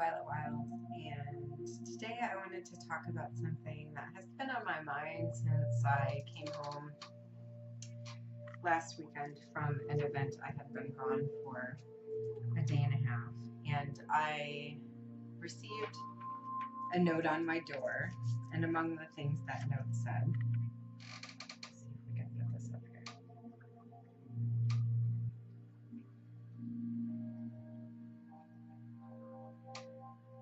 Violet Wild, and today I wanted to talk about something that has been on my mind since I came home last weekend from an event. I had been gone for a day and a half, and I received a note on my door, and among the things that note said, let's see if we can get this up here.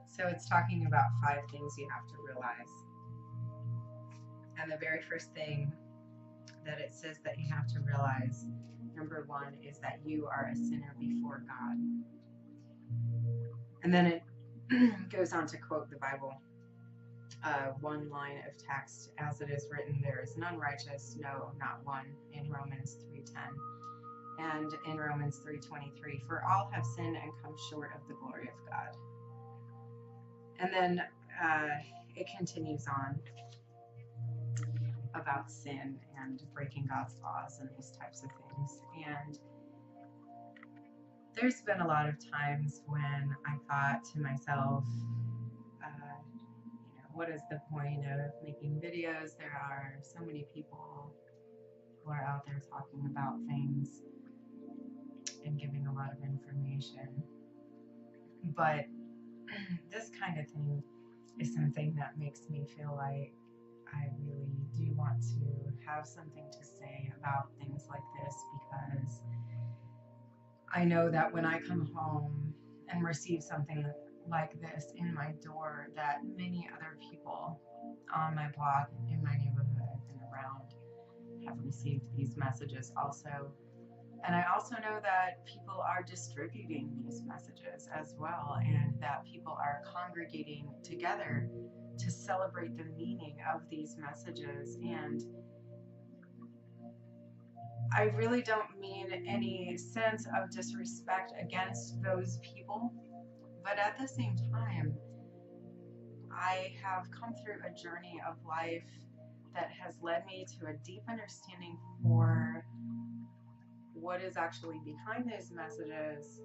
So it's talking about 5 things you have to realize. And the very first thing that it says that you have to realize, number 1, is that you are a sinner before God. And then it goes on to quote the Bible. One line of text, as it is written, there is none righteous, no, not one, in Romans 3:10. And in Romans 3:23, for all have sinned and come short of the glory of God. And then it continues on about sin and breaking God's laws and these types of things. And there's been a lot of times when I thought to myself, what is the point of making videos? There are so many people who are out there talking about things and giving a lot of information. But this kind of thing is something that makes me feel like I really do want to have something to say about things like this, because I know that when I come home and receive something like this in my door, that many other people on my block, in my neighborhood and around, have received these messages also. And I also know that people are distributing these messages as well, and that people are congregating together to celebrate the meaning of these messages. And I really don't mean any sense of disrespect against those people, but at the same time, I have come through a journey of life that has led me to a deep understanding for what is actually behind those messages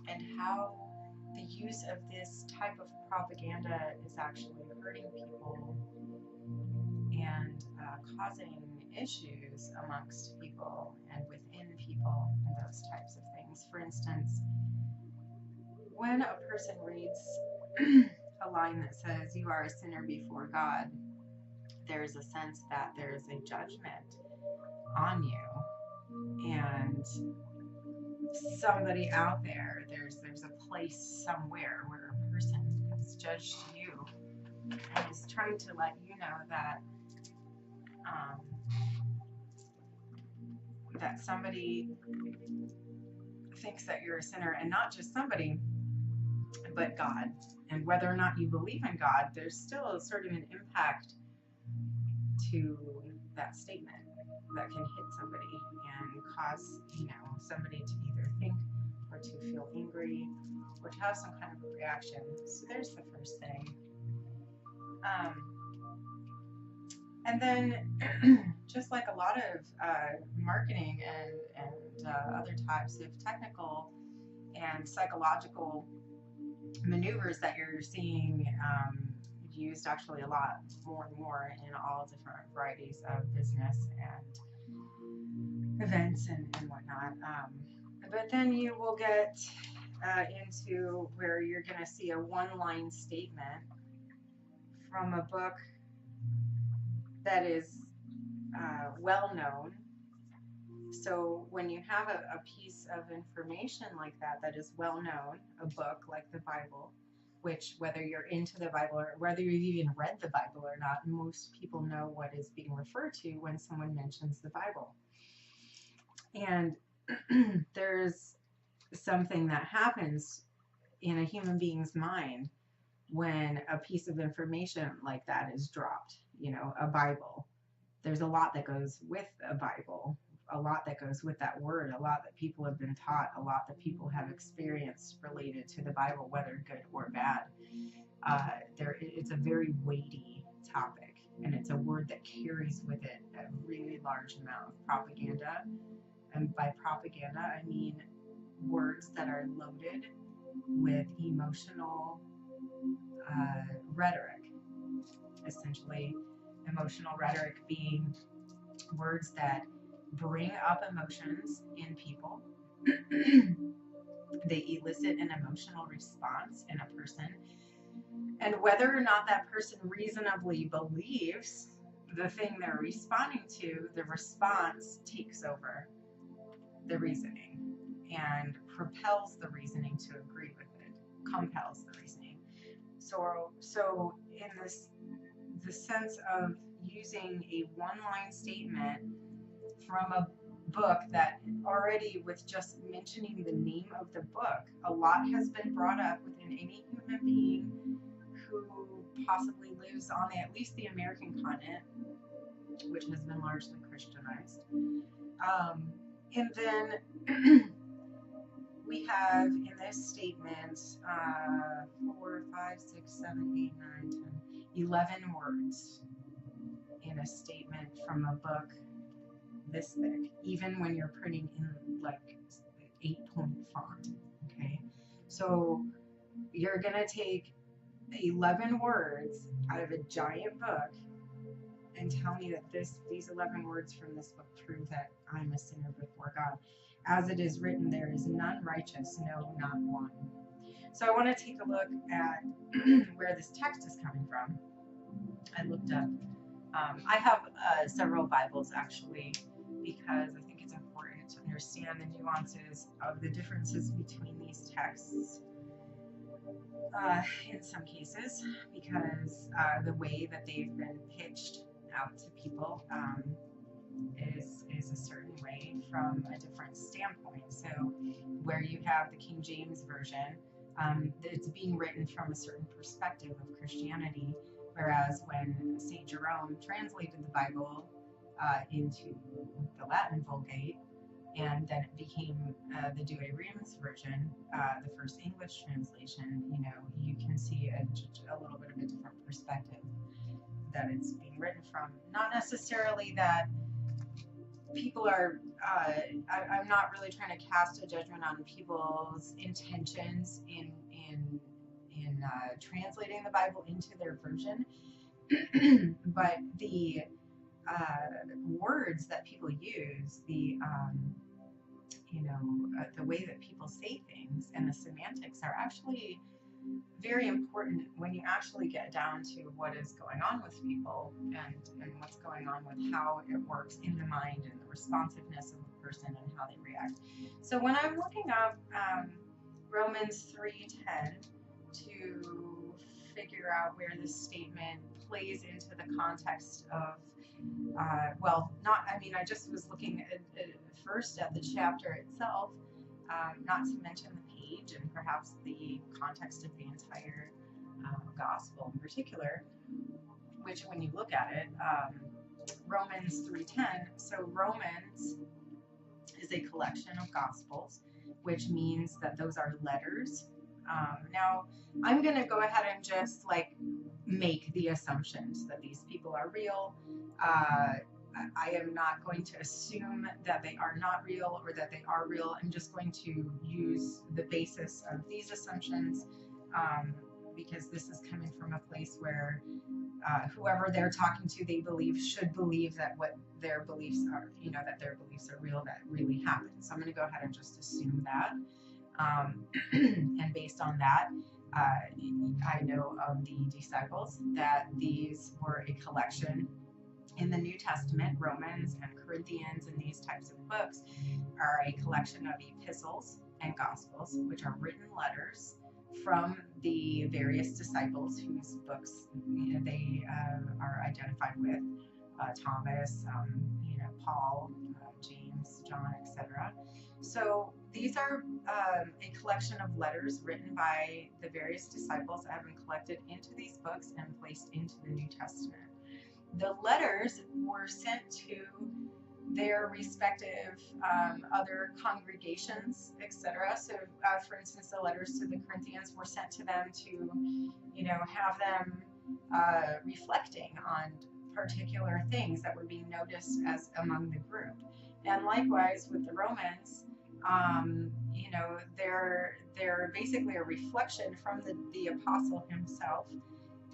and how the use of this type of propaganda is actually hurting people and causing issues amongst people and within people and those types of things. For instance, when a person reads a line that says you are a sinner before God, there's a sense that there's a judgment on you, and somebody out there, there's a place somewhere where a person has judged you and is trying to let you know that that somebody thinks that you're a sinner, and not just somebody, but God. And whether or not you believe in God, there's still sort of an impact to that statement that can hit somebody and cause, somebody to either think or to feel angry or to have some kind of a reaction. So there's the first thing. And then just like a lot of marketing and other types of technical and psychological maneuvers that you're seeing used actually a lot more and more in all different varieties of business and events and whatnot. But then you will get into where you're going to see a one-line statement from a book that is well known. So when you have a piece of information like that is well known, a book like the Bible, which whether you're into the Bible or whether you've even read the Bible or not, most people know what is being referred to when someone mentions the Bible. And there's something that happens in a human being's mind when a piece of information like that is dropped, a Bible. There's a lot that goes with a Bible, a lot that goes with that word, a lot that people have been taught, a lot that people have experienced related to the Bible, whether good or bad. It's a very weighty topic, and it's a word that carries with it a really large amount of propaganda. And by propaganda, I mean words that are loaded with emotional rhetoric. Essentially, emotional rhetoric being words that bring up emotions in people. They elicit an emotional response in a person. And whether or not that person reasonably believes the thing they're responding to, the response takes over the reasoning and propels the reasoning to agree with it, compels the reasoning. So in the sense of using a one-line statement from a book that already, with just mentioning the name of the book, a lot has been brought up within any human being who possibly lives on at least the American continent, which has been largely Christianized. And then we have in this statement 4, 5, 6, 7, 8, 9, 10, 11 words in a statement from a book this thick, even when you're printing in like 8-point font. Okay, so you're gonna take 11 words out of a giant book and tell me that these 11 words from this book prove that I'm a sinner before God. As it is written, there is none righteous, no, not one. So I want to take a look at where this text is coming from. I looked up. I have several Bibles actually, because I think it's important to understand the nuances of the differences between these texts. In some cases, because the way that they've been pitched out to people is a certain way from a different standpoint. So where you have the King James Version, it's being written from a certain perspective of Christianity, whereas when St. Jerome translated the Bible into the Latin Vulgate, and then it became the Douay Rheims version, the first English translation, you can see a little bit of a different perspective that it's being written from. Not necessarily that people are, I'm not really trying to cast a judgment on people's intentions in translating the Bible into their version, but the words that people use, the way that people say things and the semantics are actually very important when you actually get down to what is going on with people and what's going on with how it works in the mind and the responsiveness of the person and how they react. So when I'm looking up Romans 3:10 to figure out where this statement plays into the context of I just was looking at first at the chapter itself, not to mention the page and perhaps the context of the entire gospel in particular, which when you look at it, Romans 3:10, so Romans is a collection of gospels, which means that those are letters. Now, I'm going to go ahead and just make the assumptions that these people are real. I am not going to assume that they are not real or that they are real. I'm just going to use the basis of these assumptions because this is coming from a place where whoever they're talking to, they should believe that what their beliefs are, that their beliefs are real, that really happened. So I'm going to go ahead and just assume that. And based on that, I know of the disciples that these were a collection in the New Testament. Romans and Corinthians and these types of books are a collection of epistles and gospels, which are written letters from the various disciples whose books they are identified with. Thomas, Paul, James, John, etc. So these are a collection of letters written by the various disciples that have been collected into these books and placed into the New Testament. The letters were sent to their respective other congregations, etc. So, for instance, the letters to the Corinthians were sent to them to, have them reflecting on particular things that were being noticed as among the group. And likewise with the Romans, they're basically a reflection from the apostle himself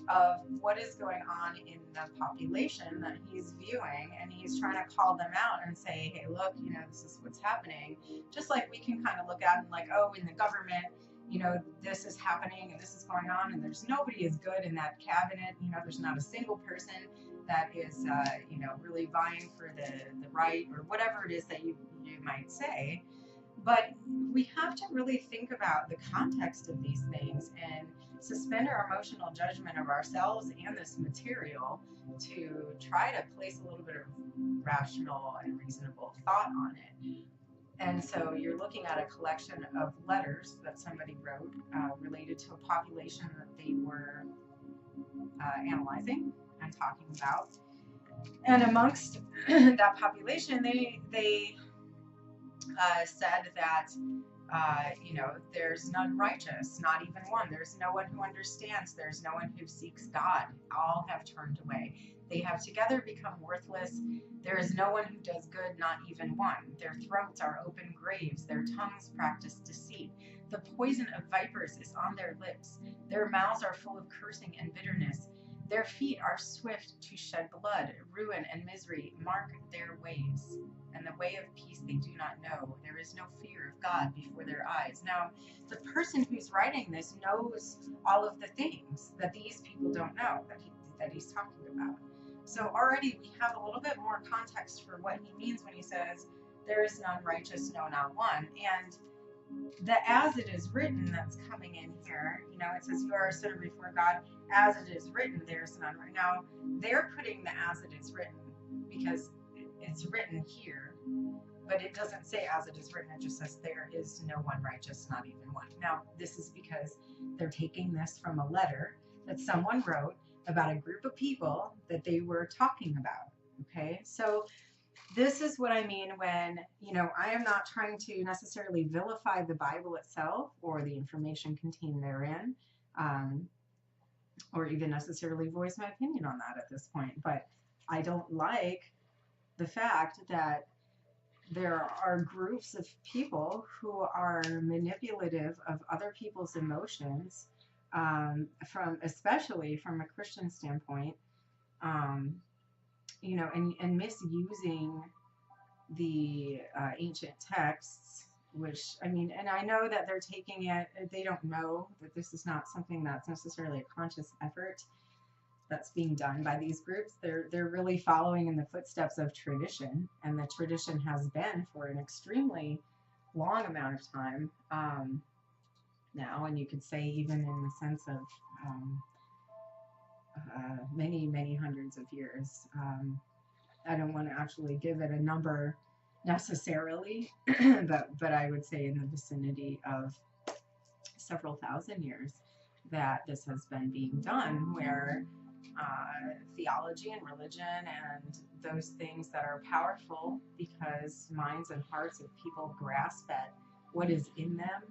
of what is going on in the population that he's viewing, and he's trying to call them out and say, hey, look, this is what's happening. Just like we can kind of look at and like, oh, in the government, this is happening and this is going on, and there's nobody as good in that cabinet. There's not a single person that is really vying for the right, or whatever it is that you might say. But we have to really think about the context of these things and suspend our emotional judgment of ourselves and this material to try to place a little bit of rational and reasonable thought on it. And so you're looking at a collection of letters that somebody wrote related to a population that they were analyzing and talking about. And amongst that population, they said that there's none righteous, not even one. There's no one who understands. There's no one who seeks God. All have turned away. They have together become worthless. There is no one who does good, not even one. Their throats are open graves. Their tongues practice deceit. The poison of vipers is on their lips. Their mouths are full of cursing and bitterness. Their feet are swift to shed blood. Ruin and misery mark their ways, and the way of peace they do not know. There is no fear of God before their eyes. Now, the person who's writing this knows all of the things that these people don't know that he's talking about. So already we have a little bit more context for what he means when he says, there is none righteous, no, not one. And the as it is written that's coming in here, it says, you are a sinner before God, as it is written, there's none right. Now, they're putting the as it is written because it's written here, but it doesn't say as it is written. It just says there is no one righteous, not even one. Now, this is because they're taking this from a letter that someone wrote about a group of people that they were talking about. Okay, so this is what I mean when, I am not trying to necessarily vilify the Bible itself or the information contained therein, or even necessarily voice my opinion on that at this point. But I don't like the fact that there are groups of people who are manipulative of other people's emotions, especially from a Christian standpoint, and misusing the ancient texts, which, and I know that they're taking it, they don't know that this is not something that's necessarily a conscious effort that's being done by these groups. They're really following in the footsteps of tradition, and the tradition has been for an extremely long amount of time now, and you could say even in the sense of many hundreds of years. I don't want to actually give it a number necessarily, but I would say in the vicinity of several thousand years that this has been being done, where theology and religion and those things that are powerful because minds and hearts of people grasp at what is in them,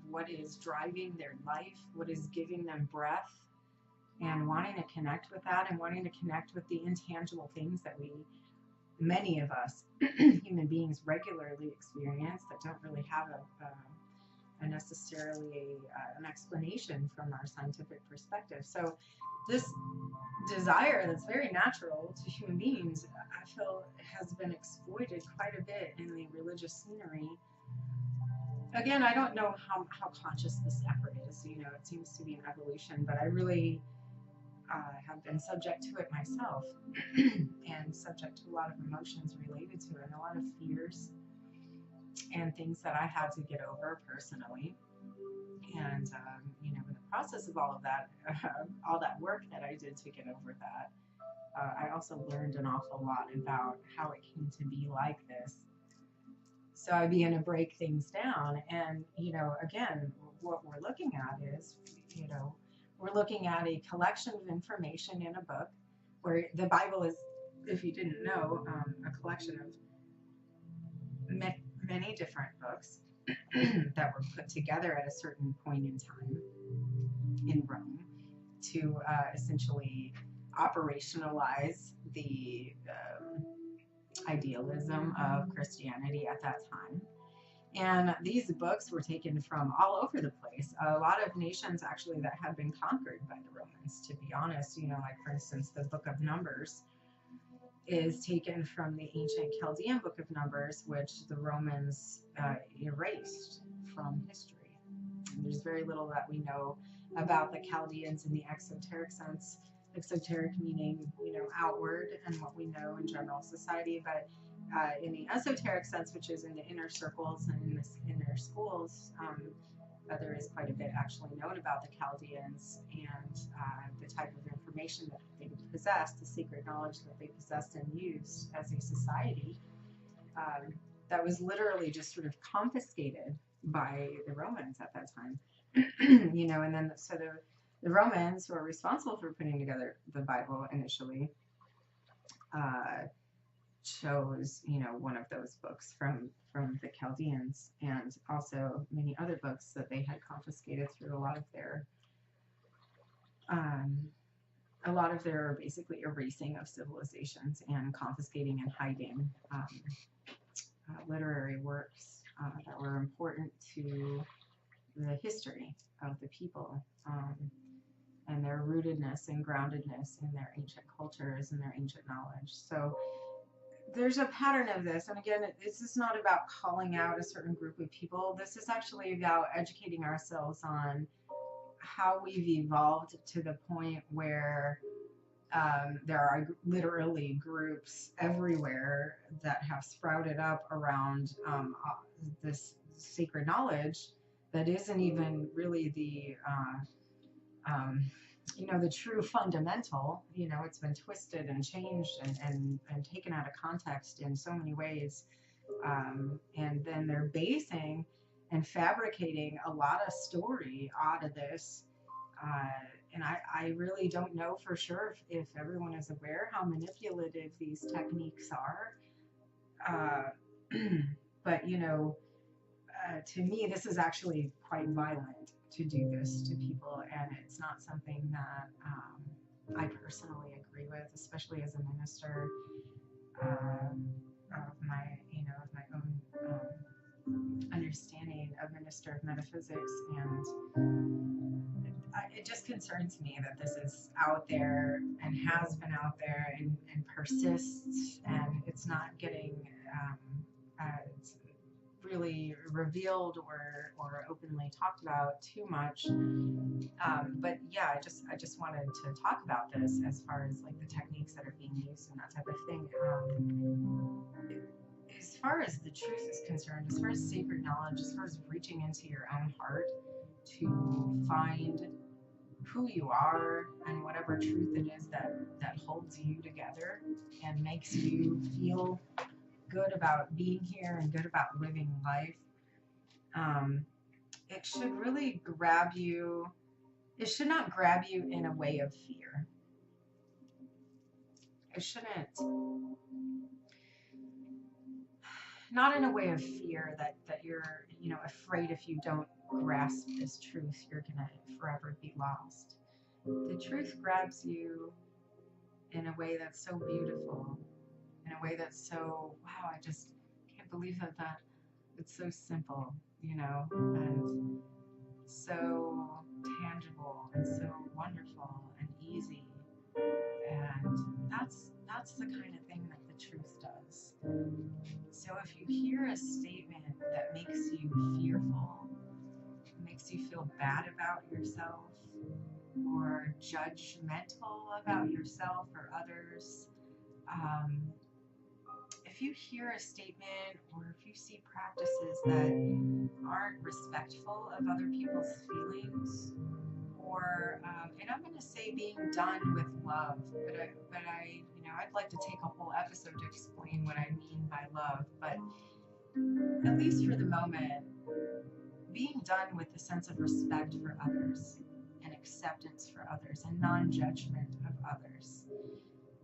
what is driving their life, what is giving them breath, and wanting to connect with that, and wanting to connect with the intangible things that many of us human beings regularly experience that don't really have necessarily an explanation from our scientific perspective. So this desire that's very natural to human beings, I feel, has been exploited quite a bit in the religious scenery. Again, I don't know how conscious this effort is. It seems to be an evolution, but I really have been subject to it myself and subject to a lot of emotions related to it, and a lot of fears and things that I had to get over personally. And, in the process of all of that, all that work that I did to get over that, I also learned an awful lot about how it came to be like this. So I began to break things down. And, again, what we're looking at is, we're looking at a collection of information in a book, where the Bible is, if you didn't know, a collection of many different books that were put together at a certain point in time in Rome to essentially operationalize the idealism of Christianity at that time. And these books were taken from all over the place. A lot of nations actually that had been conquered by the Romans, to be honest. Like for instance, the book of Numbers is taken from the ancient Chaldean book of Numbers, which the Romans erased from history. And there's very little that we know about the Chaldeans in the exoteric sense. Exoteric meaning, outward, and what we know in general society. But in the esoteric sense, which is in the inner circles and in the inner schools, there is quite a bit actually known about the Chaldeans and the type of information that they possessed, the secret knowledge that they possessed and used as a society that was literally just sort of confiscated by the Romans at that time. And then so the Romans, who are responsible for putting together the Bible initially, chose, one of those books from the Chaldeans, and also many other books that they had confiscated through a lot of their basically erasing of civilizations and confiscating and hiding literary works that were important to the history of the people and their rootedness and groundedness in their ancient cultures and their ancient knowledge. So there's a pattern of this. And again, this is not about calling out a certain group of people. This is actually about educating ourselves on how we've evolved to the point where there are literally groups everywhere that have sprouted up around this sacred knowledge that isn't even really the true fundamental. It's been twisted and changed and taken out of context in so many ways. And then they're basing and fabricating a lot of story out of this. And I really don't know for sure if everyone is aware how manipulative these techniques are. But, to me, this is actually quite violent to do this to people. And it's not something that I personally agree with, especially as a minister of my own understanding of minister of metaphysics. And it just concerns me that this is out there and has been out there and persists, and it's not getting it's really revealed or openly talked about too much. But yeah, I just wanted to talk about this as far as like the techniques that are being used and that type of thing. As far as the truth is concerned, as far as sacred knowledge, as far as reaching into your own heart to find who you are and whatever truth it is that holds you together and makes you feel good about being here and good about living life, it should really grab you. It should not grab you in a way of fear. It shouldn't, not in a way of fear that you're, afraid if you don't grasp this truth, you're going to forever be lost. The truth grabs you in a way that's so beautiful, in a way that's so, wow, I just can't believe that it's so simple, and so tangible and so wonderful and easy. And that's the kind of thing that the truth does. So if you hear a statement that makes you fearful, makes you feel bad about yourself, or judgmental about yourself or others, if you hear a statement or if you see practices that aren't respectful of other people's feelings, or and I'm going to say being done with love, but I'd like to take a whole episode to explain what I mean by love, but at least for the moment, being done with a sense of respect for others and acceptance for others and non-judgment of others.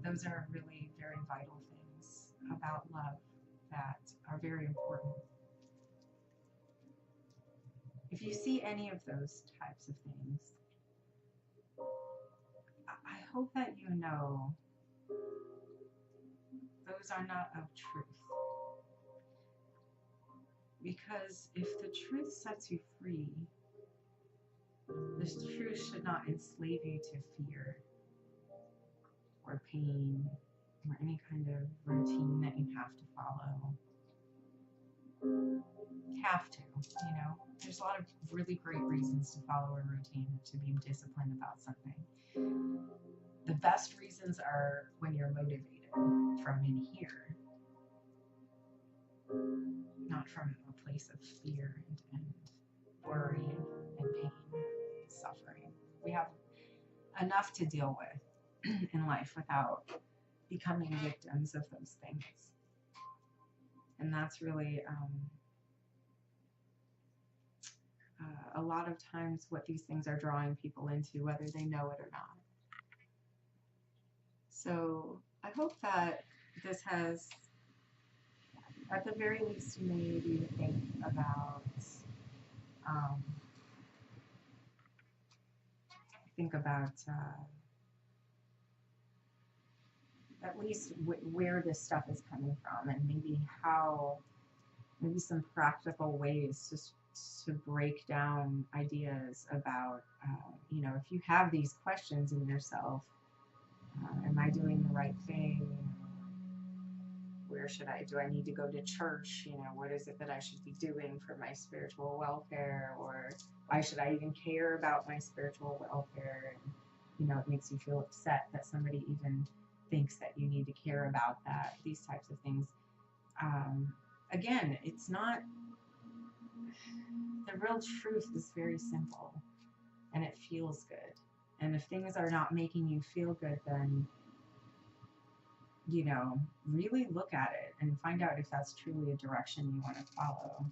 Those are really very vital things about love that are very important. If you see any of those types of things, I hope that you know those are not of truth. Because if the truth sets you free, this truth should not enslave you to fear or pain or any kind of routine that you have to follow. Have to, you know. There's a lot of really great reasons to follow a routine, to be disciplined about something. The best reasons are when you're motivated from in here, not from a place of fear and worry and pain, suffering. We have enough to deal with in life without becoming victims of those things. And that's really a lot of times what these things are drawing people into, whether they know it or not. So I hope that this has, at the very least, made you think about at least where this stuff is coming from, and maybe some practical ways to break down ideas about, if you have these questions in yourself, am I doing the right thing? Where do I need to go to church? What is it that I should be doing for my spiritual welfare? Or why should I even care about my spiritual welfare? And, it makes you feel upset that somebody even thinks that you need to care about that, these types of things. Again, it's not, the real truth is very simple, and it feels good. And if things are not making you feel good, then, really look at it and find out if that's truly a direction you want to follow,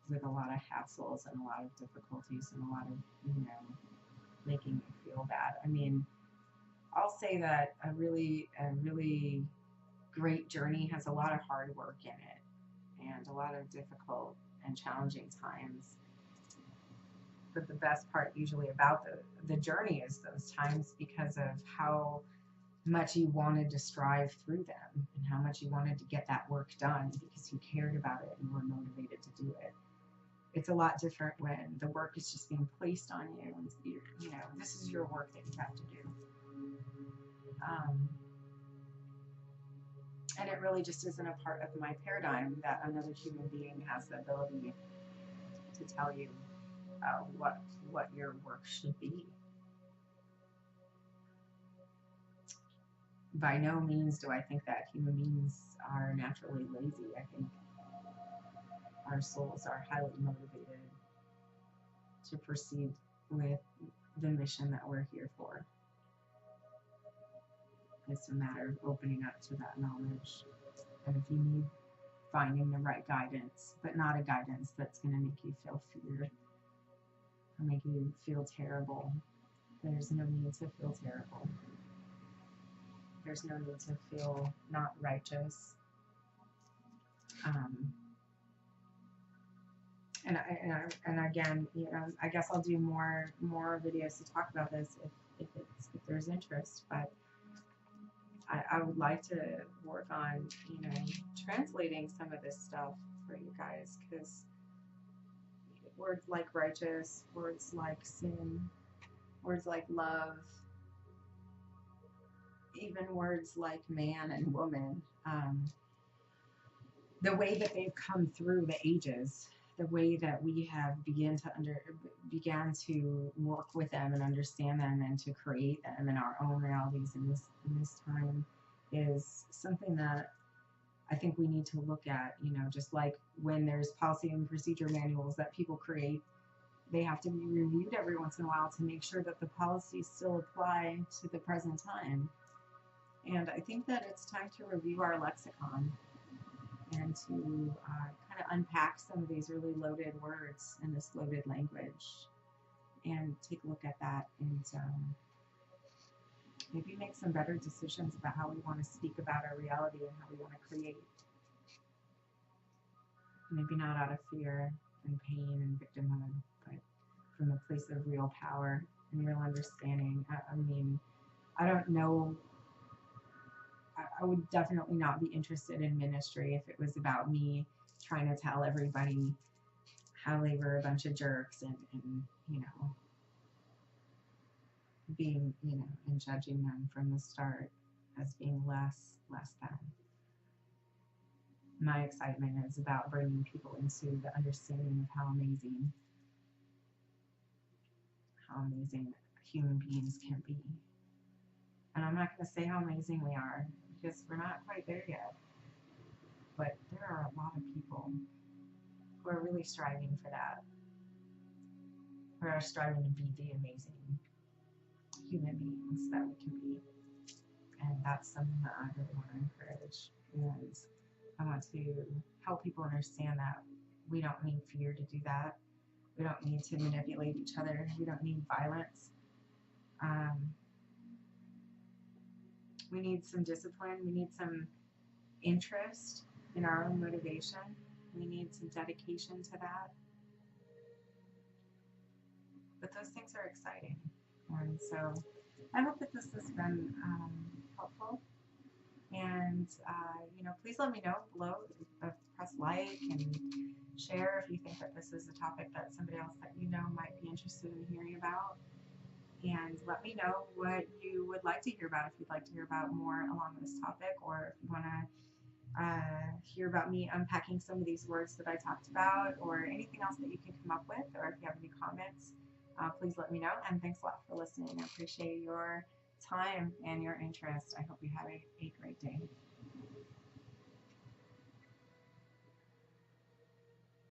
with a lot of hassles and a lot of difficulties and a lot of, making you feel bad. I mean, I'll say that a really great journey has a lot of hard work in it and a lot of difficult and challenging times. But the best part usually about the journey is those times, because of how much you wanted to strive through them and how much you wanted to get that work done because you cared about it and were motivated to do it. It's a lot different when the work is just being placed on you and this is your work that you have to do. And it really just isn't a part of my paradigm that another human being has the ability to tell you what your work should be. By no means do I think that human beings are naturally lazy. I think our souls are highly motivated to proceed with the mission that we're here for. It's a matter of opening up to that knowledge. And if you need, finding the right guidance, but not a guidance that's going to make you feel fear or make you feel terrible. There's no need to feel terrible. There's no need to feel not righteous. And again, I guess I'll do more videos to talk about this if there's interest. But I would like to work on translating some of this stuff for you guys, because words like righteous, words like sin, words like love, even words like man and woman, the way that they've come through the ages, the way that we have began to work with them and understand them and to create them in our own realities in this time, is something that I think we need to look at. Just like when there's policy and procedure manuals that people create, they have to be reviewed every once in a while to make sure that the policies still apply to the present time. And I think that it's time to review our lexicon and to kind of unpack some of these really loaded words in this loaded language and take a look at that and maybe make some better decisions about how we want to speak about our reality and how we want to create. Maybe not out of fear and pain and victimhood, but from a place of real power and real understanding. I mean, I don't know. I would definitely not be interested in ministry if it was about me trying to tell everybody how they were a bunch of jerks and you know, being, you know, and judging them from the start as being less than. My excitement is about bringing people into the understanding of how amazing human beings can be. And I'm not going to say how amazing we are because we're not quite there yet. But there are a lot of people who are really striving for that, who are striving to be the amazing human beings that we can be. And that's something that I really want to encourage. And I want to help people understand that we don't need fear to do that. We don't need to manipulate each other. We don't need violence. We need some discipline. We need some interest in our own motivation. We need some dedication to that. But those things are exciting. And so I hope that this has been helpful. And, you know, please let me know below. Press like and share if you think that this is a topic that somebody else that you know might be interested in hearing about. And let me know what you would like to hear about, if you'd like to hear about more along this topic, or if you want to hear about me unpacking some of these words that I talked about, or anything else that you can come up with, or if you have any comments, please let me know. And thanks a lot for listening. I appreciate your time and your interest. I hope you have a great day.